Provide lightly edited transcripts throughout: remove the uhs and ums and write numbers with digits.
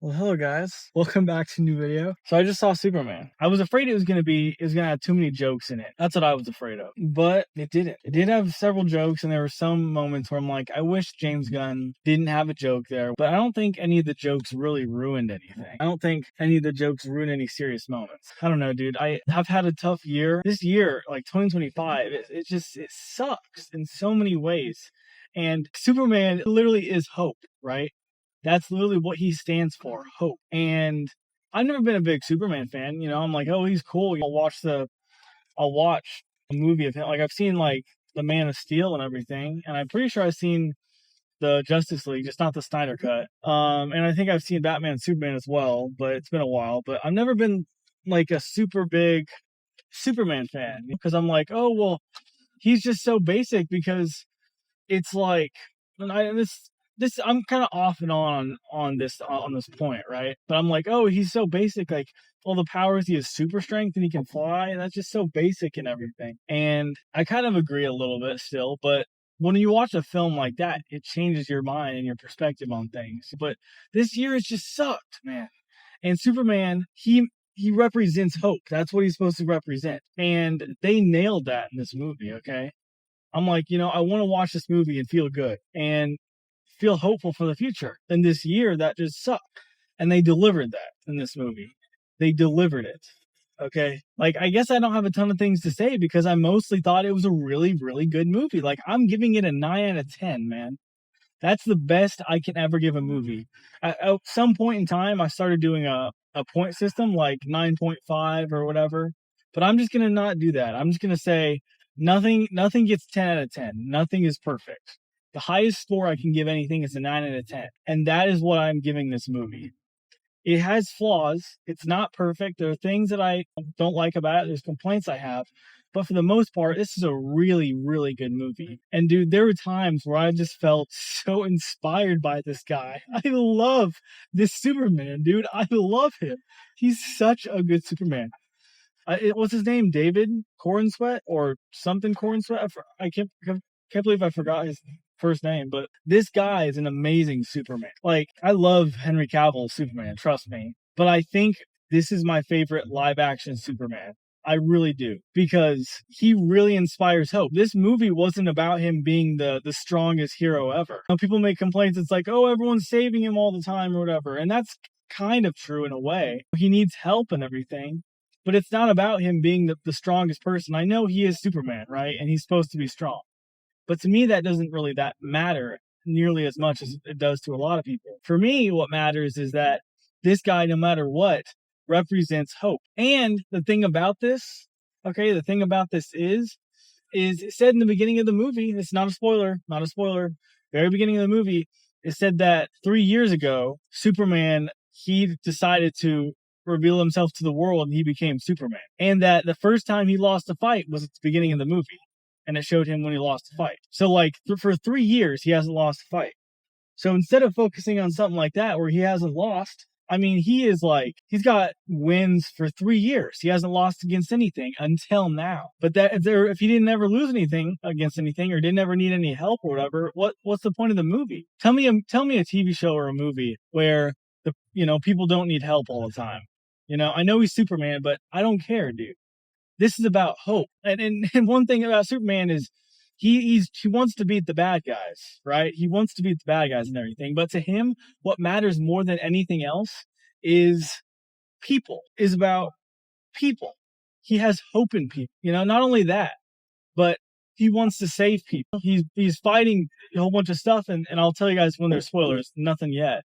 Well, hello guys. Welcome back to a new video. So I just saw Superman. I was afraid it was gonna have too many jokes in it. That's what I was afraid of. But it didn't. It did have several jokes, and there were some moments where I'm like, I wish James Gunn didn't have a joke there. But I don't think any of the jokes really ruined anything. I don't think any of the jokes ruined any serious moments. I don't know, dude. I've had a tough year. This year, like 2025, it sucks in so many ways. And Superman literally is hope, right? That's literally what he stands for, hope. And I've never been a big Superman fan. I'm like, oh, he's cool. I'll watch a movie of him. Like I've seen like the Man of Steel and everything, and I'm pretty sure I've seen the Justice League, just not the Snyder cut. And I think I've seen Batman and Superman as well, but it's been a while. But I've never been like a super big Superman fan because I'm like, oh well, he's just so basic because it's like, and this I'm kind of off and on this point, right? But I'm like, oh, he's so basic, like all the powers, he has super strength and he can fly. That's just so basic and everything. And I kind of agree a little bit still, but when you watch a film like that, it changes your mind and your perspective on things. But this year has just sucked, man. And Superman, he represents hope. That's what he's supposed to represent. And they nailed that in this movie, okay? I'm like, I want to watch this movie and feel good and feel hopeful for the future. And this year, that just sucked. And they delivered that in this movie. They delivered it. Okay. Like, I guess I don't have a ton of things to say because I mostly thought it was a really, really good movie. Like, I'm giving it a 9 out of 10, man. That's the best I can ever give a movie. At some point in time, I started doing a point system like 9.5 or whatever. But I'm just going to not do that. I'm just going to say nothing gets 10 out of 10. Nothing is perfect. The highest score I can give anything is a 9 out of 10. And that is what I'm giving this movie. It has flaws. It's not perfect. There are things that I don't like about it. There's complaints I have. But for the most part, this is a really, really good movie. And dude, there were times where I just felt so inspired by this guy. I love this Superman, dude. I love him. He's such a good Superman. What's his name? David Cornsweet or something Cornsweet? I can't believe I forgot his first name, but this guy is an amazing Superman. Like, I love Henry Cavill's Superman, trust me. But I think this is my favorite live action Superman. I really do, because he really inspires hope. This movie wasn't about him being the strongest hero ever. When people make complaints, it's like, oh, everyone's saving him all the time or whatever. And that's kind of true in a way. He needs help and everything. But it's not about him being the strongest person. I know he is Superman, right? And he's supposed to be strong. But to me, that doesn't really that matter nearly as much as it does to a lot of people. For me, what matters is that this guy, no matter what, represents hope. And the thing about this, okay, the thing about this is it said in the beginning of the movie, it's not a spoiler, very beginning of the movie, it said that 3 years ago, Superman, he decided to reveal himself to the world and he became Superman. And that the first time he lost a fight was at the beginning of the movie. And it showed him when he lost the fight. So like for 3 years, he hasn't lost a fight. So instead of focusing on something like that where he hasn't lost, I mean, he's got wins for 3 years. He hasn't lost against anything until now. But if he didn't ever lose anything against anything or didn't ever need any help or whatever, what's the point of the movie? Tell me a TV show or a movie where people don't need help all the time. I know he's Superman, but I don't care, dude. This is about hope. And one thing about Superman is he wants to beat the bad guys, right? He wants to beat the bad guys and everything. But to him, what matters more than anything else is about people. He has hope in people. Not only that, but he wants to save people. He's fighting a whole bunch of stuff, and I'll tell you guys when there's spoilers, nothing yet.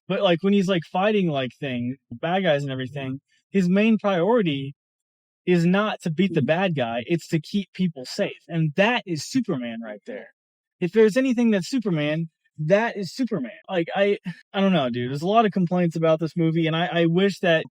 But like when he's like fighting like bad guys and everything, his main priority is not to beat the bad guy, it's to keep people safe. And that is Superman right there. If there's anything that's Superman, that is Superman. Like, I don't know, dude. There's a lot of complaints about this movie, and I wish that,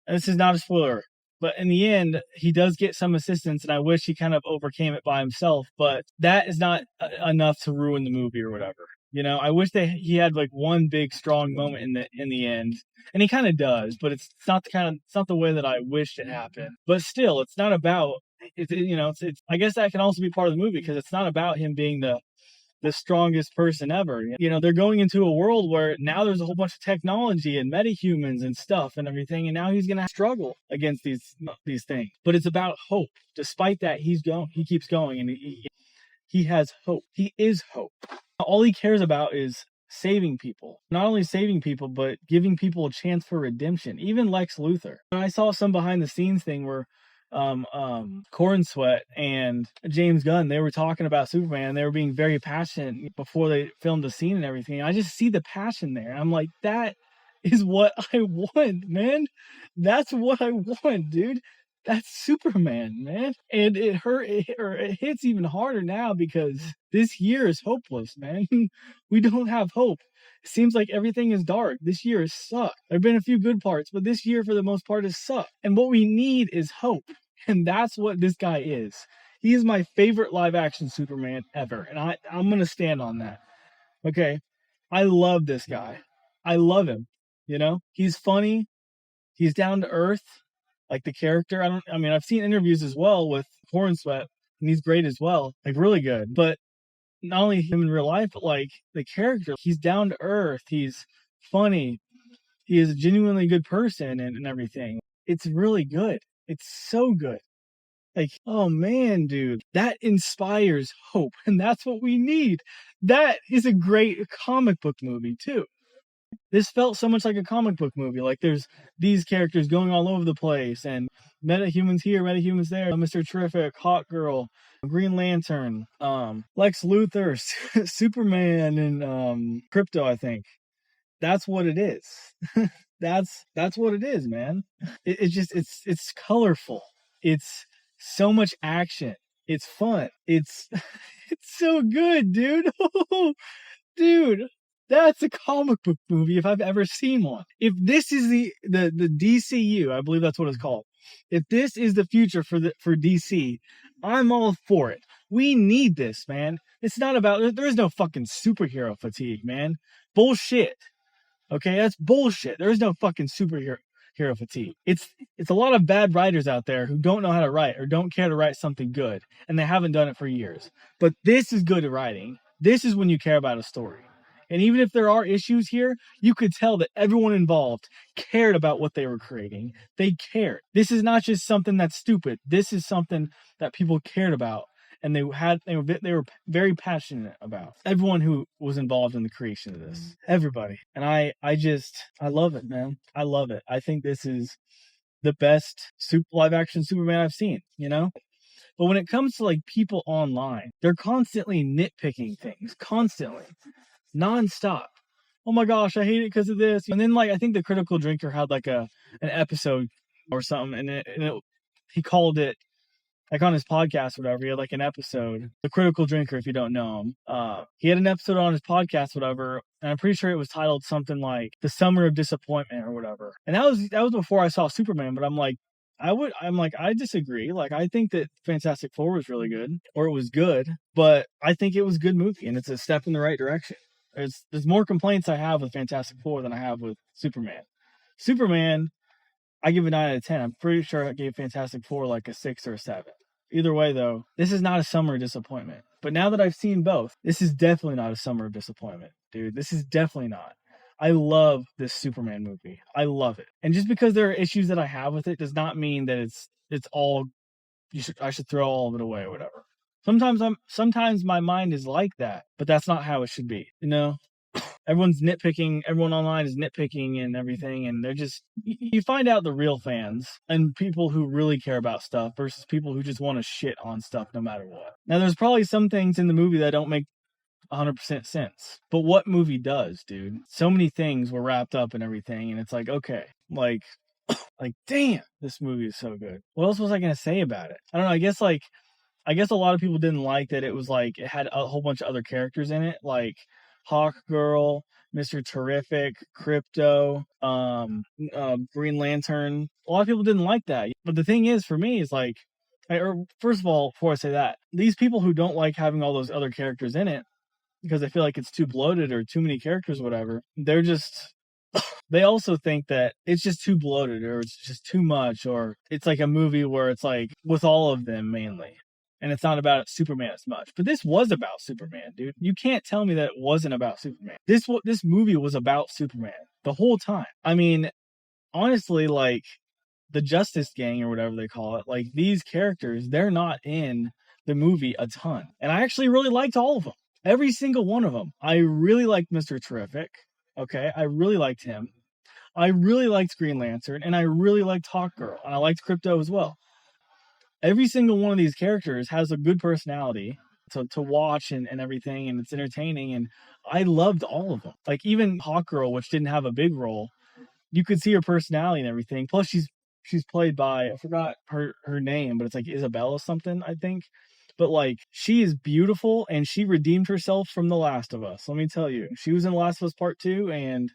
and this is not a spoiler, but in the end, he does get some assistance, and I wish he kind of overcame it by himself, but that is not enough to ruin the movie or whatever. I wish that he had like one big strong moment in the end, and he kind of does, but it's not the way that I wished it happened. But still, it's not about it's I guess that can also be part of the movie because it's not about him being the strongest person ever. You know, they're going into a world where now there's a whole bunch of technology and metahumans and stuff and everything, and now he's gonna struggle against these things. But it's about hope. Despite that, he keeps going, and he has hope. He is hope. All he cares about is saving people. Not only saving people, but giving people a chance for redemption. Even Lex Luthor. And I saw some behind the scenes thing where Corn Sweat and James Gunn, they were talking about Superman, and they were being very passionate before they filmed the scene and everything. I just see the passion there. I'm like, that is what I want, man. That's what I want, dude. That's Superman, man. And it hits even harder now because this year is hopeless, man. We don't have hope. It seems like everything is dark. This year has sucked. There have been a few good parts, but this year, for the most part, has sucked. And what we need is hope. And that's what this guy is. He is my favorite live action Superman ever. And I'm going to stand on that. Okay. I love this guy. I love him. You know, he's funny. He's down to earth. Like the character. I've seen interviews as well with Corn Sweat, and he's great as well. Like really good. But not only him in real life, but like the character, he's down to earth. He's funny. He is a genuinely good person and everything. It's really good. It's so good. Like, oh man, dude, that inspires hope. And that's what we need. That is a great comic book movie too. This felt so much like a comic book movie. Like there's these characters going all over the place and metahumans here, metahumans there. Mr. Terrific, Hawk Girl, Green Lantern, Lex Luthor, Superman, and Crypto, I think. That's what it is. That's what it is, man. It's colorful. It's so much action. It's fun. It's so good, dude. Dude, that's a comic book movie if I've ever seen one. If this is the DCU, I believe that's what it's called. If this is the future for DC, I'm all for it. We need this, man. It's not about, there is no fucking superhero fatigue, man. Bullshit. Okay, that's bullshit. There is no fucking superhero fatigue. It's a lot of bad writers out there who don't know how to write or don't care to write something good, and they haven't done it for years. But this is good writing. This is when you care about a story. And even if there are issues here, you could tell that everyone involved cared about what they were creating. They cared. This is not just something that's stupid. This is something that people cared about, and they were very passionate about. Everyone who was involved in the creation of this. Everybody. And I love it, man. I love it. I think this is the best live action Superman I've seen, you know? But when it comes to like people online, they're constantly nitpicking things. Constantly. Non-stop. Oh my gosh, I hate it because of this. And then like I think the Critical Drinker had like an episode or something, and he called it, like on his podcast, whatever. He had like an episode, The Critical Drinker, if you don't know him. He had an episode on his podcast, whatever, and I'm pretty sure it was titled something like The Summer of Disappointment or whatever. And that was before I saw Superman, but I disagree. Like, I think that Fantastic Four was really good, or it was good, but I think it was a good movie, and it's a step in the right direction. There's more complaints I have with Fantastic Four than I have with Superman. Superman, I give a 9 out of 10. I'm pretty sure I gave Fantastic Four like a 6 or a 7. Either way, though, this is not a summer disappointment. But now that I've seen both, this is definitely not a summer disappointment, dude. This is definitely not. I love this Superman movie. I love it. And just because there are issues that I have with it does not mean that it's all, I should throw all of it away or whatever. Sometimes my mind is like that, but that's not how it should be, you know? Everyone's nitpicking, everyone online is nitpicking and everything, and they're just, you find out the real fans and people who really care about stuff versus people who just want to shit on stuff no matter what. Now, there's probably some things in the movie that don't make 100% sense, but what movie does, dude? So many things were wrapped up and everything, and it's like, okay, like damn, this movie is so good. What else was I gonna say about it? I don't know. I guess a lot of people didn't like that it was like it had a whole bunch of other characters in it, like Hawk Girl, Mr. Terrific, Crypto, Green Lantern. A lot of people didn't like that. But the thing is, for me, is like, first of all, before I say that, these people who don't like having all those other characters in it because they feel like it's too bloated or too many characters or whatever, they also think that it's just too bloated or it's just too much, or it's like a movie where it's like with all of them mainly. and it's not about Superman as much. But this was about Superman, dude. You can't tell me that it wasn't about Superman. This movie was about Superman the whole time. I mean, honestly, like the Justice Gang or whatever they call it, like these characters, they're not in the movie a ton. And I actually really liked all of them. Every single one of them. I really liked Mr. Terrific. Okay, I really liked him. I really liked Green Lantern, and I really liked Hawkgirl, and I liked Crypto as well. Every single one of these characters has a good personality to watch and everything, and it's entertaining, and I loved all of them. Like even Hawkgirl, which didn't have a big role, you could see her personality and everything. Plus she's played by, I forgot her name, but it's like Isabella something, I think. But like she is beautiful, and she redeemed herself from The Last of Us. Let me tell you, she was in The Last of Us Part 2, and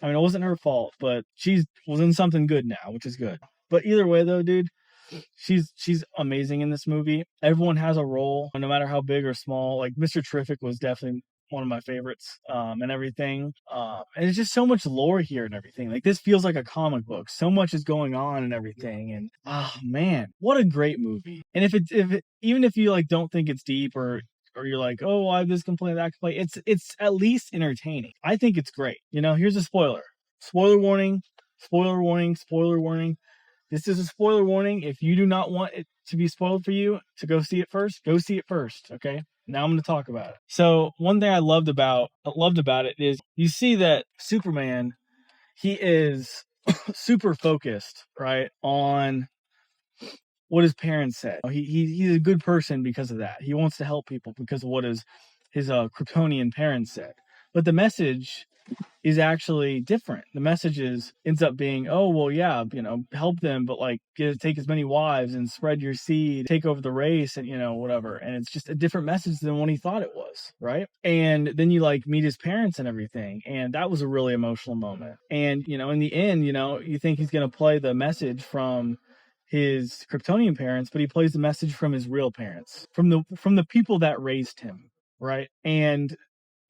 I mean, it wasn't her fault, but she was in something good now, which is good. But either way, though, dude, she's amazing in this movie. Everyone has a role, no matter how big or small. Like Mr. Terrific was definitely one of my favorites, and everything. And it's just so much lore here and everything. Like this feels like a comic book. So much is going on and everything. And man, what a great movie. And even if you like don't think it's deep or you're like, oh, I have this complaint, that complaint, it's at least entertaining. I think it's great. You know, here's a spoiler. Spoiler warning, spoiler warning, spoiler warning. This is a spoiler warning. If you do not want it to be spoiled for you to go see it first, go see it first. Okay. Now I'm going to talk about it. So one thing I loved about it is you see that Superman, he is super focused, right, on what his parents said. He's a good person because of that. He wants to help people because of what his Kryptonian parents said. But the message is actually different. The message ends up being, oh, well, yeah, you know, help them, but like take as many wives and spread your seed, take over the race, and, you know, whatever. And it's just a different message than what he thought it was, right? And then you like meet his parents and everything. And that was a really emotional moment. And, you know, in the end, you know, you think he's going to play the message from his Kryptonian parents, but he plays the message from his real parents, from the people that raised him, right? And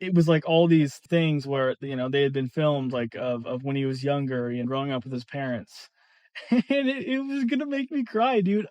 it was like all these things where, you know, they had been filmed like of when he was younger and growing up with his parents. And it was gonna make me cry, dude.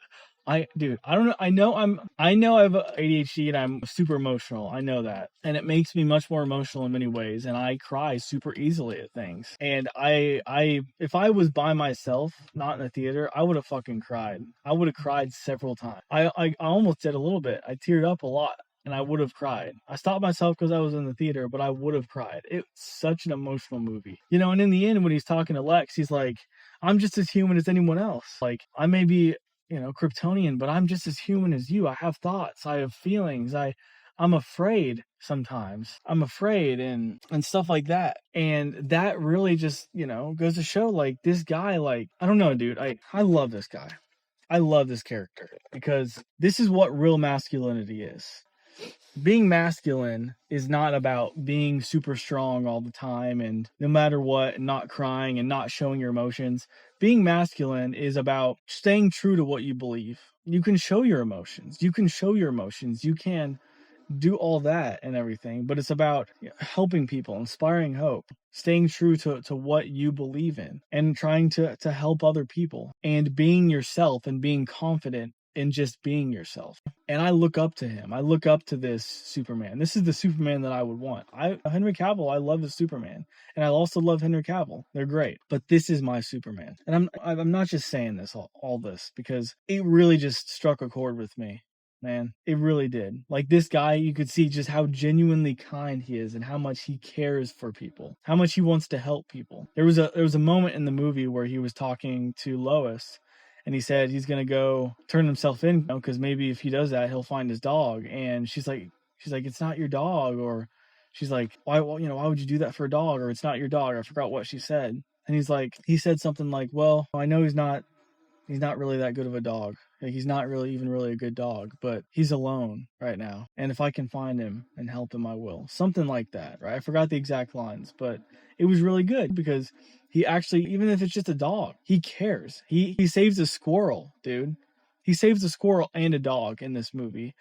I don't know. I know I have ADHD and I'm super emotional. I know that. And it makes me much more emotional in many ways. And I cry super easily at things. And if I was by myself, not in a theater, I would have fucking cried. I would have cried several times. I almost did a little bit. I teared up a lot. And I would have cried. I stopped myself because I was in the theater, but I would have cried. It's such an emotional movie. You know, and in the end, when he's talking to Lex, he's like, I'm just as human as anyone else. Like, I may be, you know, Kryptonian, but I'm just as human as you. I have thoughts. I have feelings. I'm afraid sometimes. I'm afraid and stuff like that. And that really just, you know, goes to show, like, this guy, like, I don't know, dude. I love this guy. I love this character because this is what real masculinity is. Being masculine is not about being super strong all the time and no matter what, not crying and not showing your emotions. Being masculine is about staying true to what you believe. You can show your emotions. You can do all that and everything, but it's about helping people, inspiring hope, staying true to what you believe in and trying to help other people and being yourself and being confident in just being yourself. And I look up to him. I look up to this Superman. This is the Superman that I would want. Henry Cavill, I love his Superman. And I also love Henry Cavill. They're great. But this is my Superman. And I'm not just saying this, all this, because it really just struck a chord with me. Man, it really did. Like this guy, you could see just how genuinely kind he is and how much he cares for people, how much he wants to help people. There was a moment in the movie where he was talking to Lois and he said he's going to go turn himself in, you know, because maybe if he does that, he'll find his dog. And she's like, it's not your dog. Or she's like, why would you do that for a dog? Or it's not your dog. I forgot what she said. And he said something like, well, I know he's not really that good of a dog. Like, he's not really a good dog, but he's alone right now. And if I can find him and help him, I will. Something like that, right? I forgot the exact lines, but it was really good because he actually, even if it's just a dog, he cares. He saves a squirrel, dude. He saves a squirrel and a dog in this movie.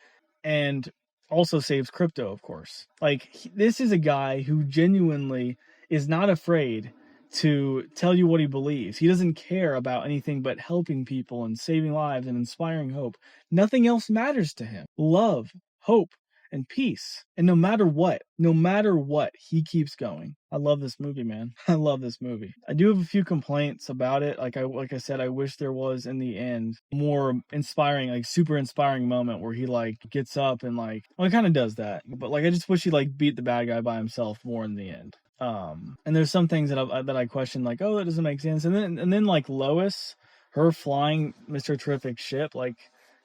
And also saves Crypto, of course. Like, this is a guy who genuinely is not afraid to tell you what he believes. He doesn't care about anything but helping people and saving lives and inspiring hope. Nothing else matters to him. Love, hope, and peace. And no matter what, he keeps going. I love this movie, man. I love this movie. I do have a few complaints about it. Like I said, I wish there was in the end more inspiring, like super inspiring moment where he like gets up and like, well, he kind of does that, but like I just wish he like beat the bad guy by himself more in the end. And there's some things that I question, like, oh, that doesn't make sense. And then like Lois, her flying Mr. Terrific ship, like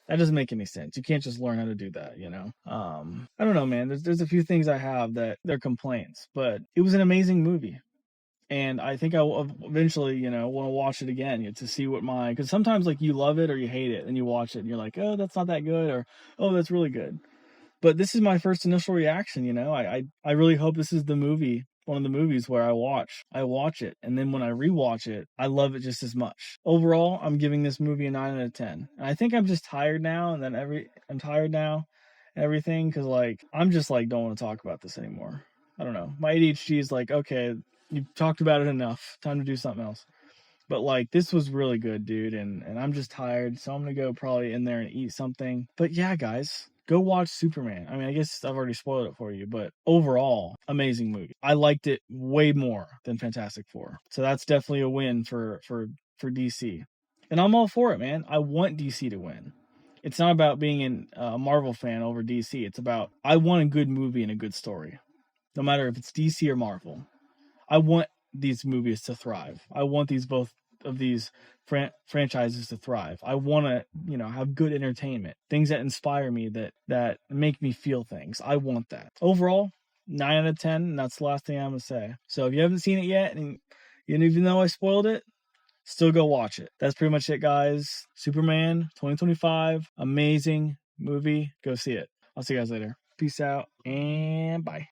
that doesn't make any sense. You can't just learn how to do that, you know? I don't know, man. There's a few things I have that they're complaints, but it was an amazing movie. And I think I will eventually, you know, want to watch it again, you know, to see what because sometimes like you love it or you hate it and you watch it and you're like, oh, that's not that good, or, oh, that's really good. But this is my first initial reaction, you know? I really hope this is the movie, one of the movies where I watch it, and then when I rewatch it, I love it just as much. Overall, I'm giving this movie a 9 out of 10. And I think I'm just tired now, and then I'm tired now, everything, because like I'm just like don't want to talk about this anymore. I don't know. My ADHD is like, okay, you've talked about it enough. Time to do something else. But like this was really good, dude, and I'm just tired, so I'm gonna go probably in there and eat something. But yeah, guys, go watch Superman. I mean, I guess I've already spoiled it for you, but overall, amazing movie. I liked it way more than Fantastic Four. So that's definitely a win for DC. And I'm all for it, man. I want DC to win. It's not about being a Marvel fan over DC. It's about I want a good movie and a good story. No matter if it's DC or Marvel. I want these movies to thrive. I want both of these franchises to thrive. I want to, you know, have good entertainment, things that inspire me, that make me feel things. I want that. Overall, 9 out of 10, and that's the last thing I'm gonna say. So if you haven't seen it yet, and even though I spoiled it, still go watch it. That's pretty much it, guys. Superman 2025, amazing movie. Go see it. I'll see you guys later. Peace out and bye.